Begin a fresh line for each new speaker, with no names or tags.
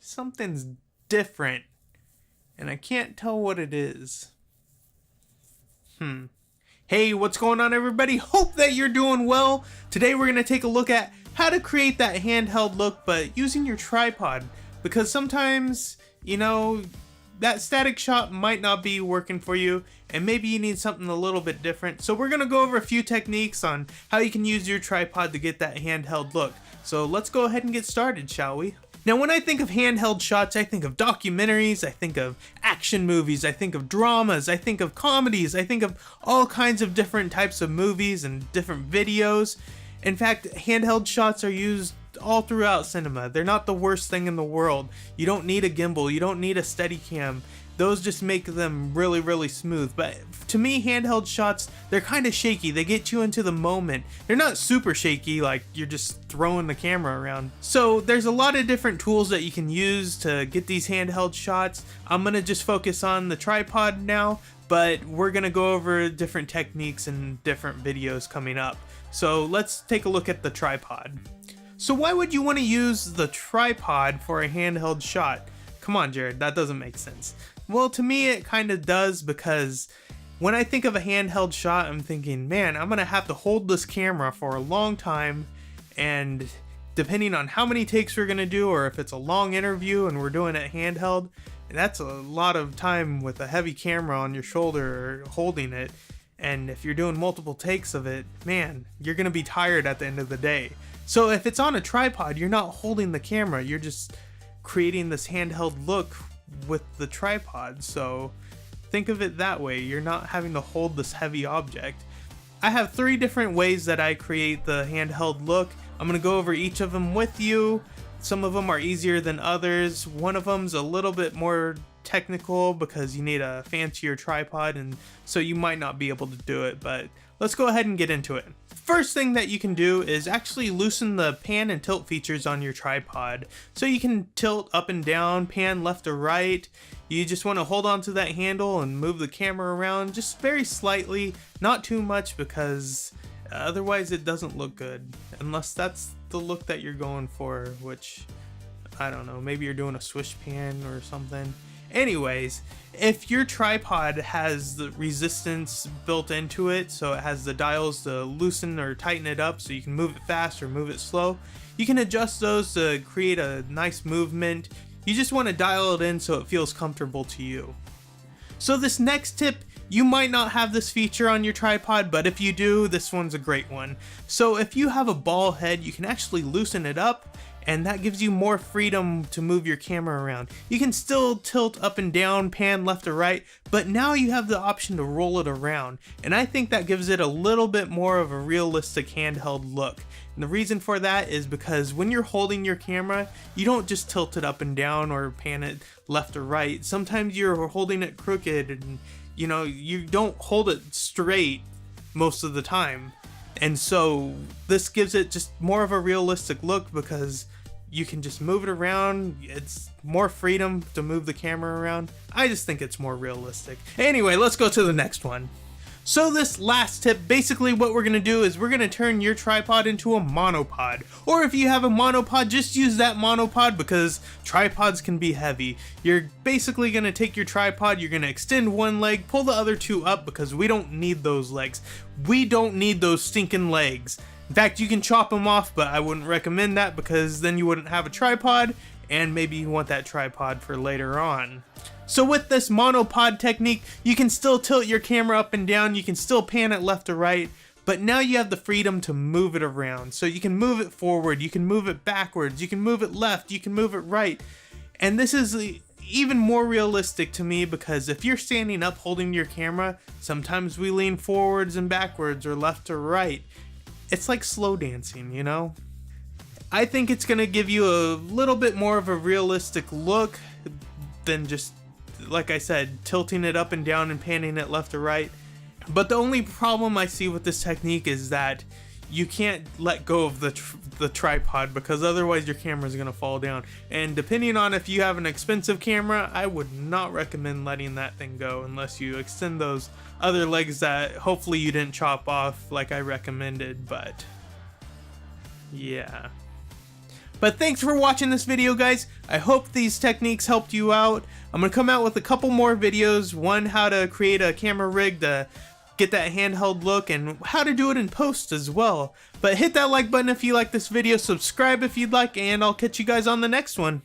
something's different, and I can't tell what it is. Hey, what's going on, everybody? Hope that you're doing well. Today we're going to take a look at how to create that handheld look, but using your tripod. Because sometimes, that static shot might not be working for you, and maybe you need something a little bit different. So we're going to go over a few techniques on how you can use your tripod to get that handheld look. So let's go ahead and get started, shall we? Now, when I think of handheld shots, I think of documentaries, I think of action movies, I think of dramas, I think of comedies, I think of all kinds of different types of movies and different videos. In fact, handheld shots are used all throughout cinema. They're not the worst thing in the world. You don't need a gimbal, you don't need a Steadicam. Those just make them really, really smooth. But to me, handheld shots, they're kind of shaky. They get you into the moment. They're not super shaky, like you're just throwing the camera around. So there's a lot of different tools that you can use to get these handheld shots. I'm gonna just focus on the tripod now, but we're gonna go over different techniques in different videos coming up. So let's take a look at the tripod. So why would you want to use the tripod for a handheld shot? Come on, Jared, that doesn't make sense. Well, to me it kind of does, because when I think of a handheld shot, I'm thinking, man, I'm gonna have to hold this camera for a long time, and depending on how many takes we're gonna do, or if it's a long interview and we're doing it handheld, that's a lot of time with a heavy camera on your shoulder or holding it. And if you're doing multiple takes of it, man, you're gonna be tired at the end of the day. So if it's on a tripod, you're not holding the camera, you're just creating this handheld look with the tripod. So think of it that way. You're not having to hold this heavy object. I have 3 different ways that I create the handheld look. I'm going to go over each of them with you. Some of them are easier than others. One of them's a little bit more technical because you need a fancier tripod, and so you might not be able to do it, but let's go ahead and get into it. First thing that you can do is actually loosen the pan and tilt features on your tripod. So you can tilt up and down, pan left or right. You just want to hold on to that handle and move the camera around just very slightly, not too much, because otherwise it doesn't look good. Unless that's the look that you're going for, which, I don't know, maybe you're doing a swish pan or something. Anyways, if your tripod has the resistance built into it, so it has the dials to loosen or tighten it up so you can move it fast or move it slow, you can adjust those to create a nice movement. You just want to dial it in so it feels comfortable to you. So this next tip, you might not have this feature on your tripod, but if you do, this one's a great one. So if you have a ball head, you can actually loosen it up, and that gives you more freedom to move your camera around. You can still tilt up and down, pan left or right, but now you have the option to roll it around. And I think that gives it a little bit more of a realistic handheld look. And the reason for that is because when you're holding your camera, you don't just tilt it up and down or pan it left or right. Sometimes you're holding it crooked, and you don't hold it straight most of the time. And so this gives it just more of a realistic look because you can just move it around. It's more freedom to move the camera around. I just think it's more realistic. Anyway, let's go to the next one. So this last tip, basically what we're going to do is we're going to turn your tripod into a monopod. Or if you have a monopod, just use that monopod, because tripods can be heavy. You're basically going to take your tripod, you're going to extend one leg, pull the other 2 up, because we don't need those legs. We don't need those stinking legs. In fact, you can chop them off, but I wouldn't recommend that, because then you wouldn't have a tripod, and maybe you want that tripod for later on. So with this monopod technique, you can still tilt your camera up and down, you can still pan it left or right, but now you have the freedom to move it around. So you can move it forward, you can move it backwards, you can move it left, you can move it right. And this is even more realistic to me, because if you're standing up holding your camera, sometimes we lean forwards and backwards or left or right. It's like slow dancing, I think it's going to give you a little bit more of a realistic look than just, like I said, tilting it up and down and panning it left or right. But the only problem I see with this technique is that you can't let go of the tripod, because otherwise your camera is going to fall down. And depending on if you have an expensive camera, I would not recommend letting that thing go unless you extend those other legs that hopefully you didn't chop off like I recommended. But yeah. But thanks for watching this video, guys. I hope these techniques helped you out. I'm gonna come out with a couple more videos. One, how to create a camera rig to get that handheld look, and how to do it in post as well. But hit that like button if you like this video, subscribe if you'd like, and I'll catch you guys on the next one.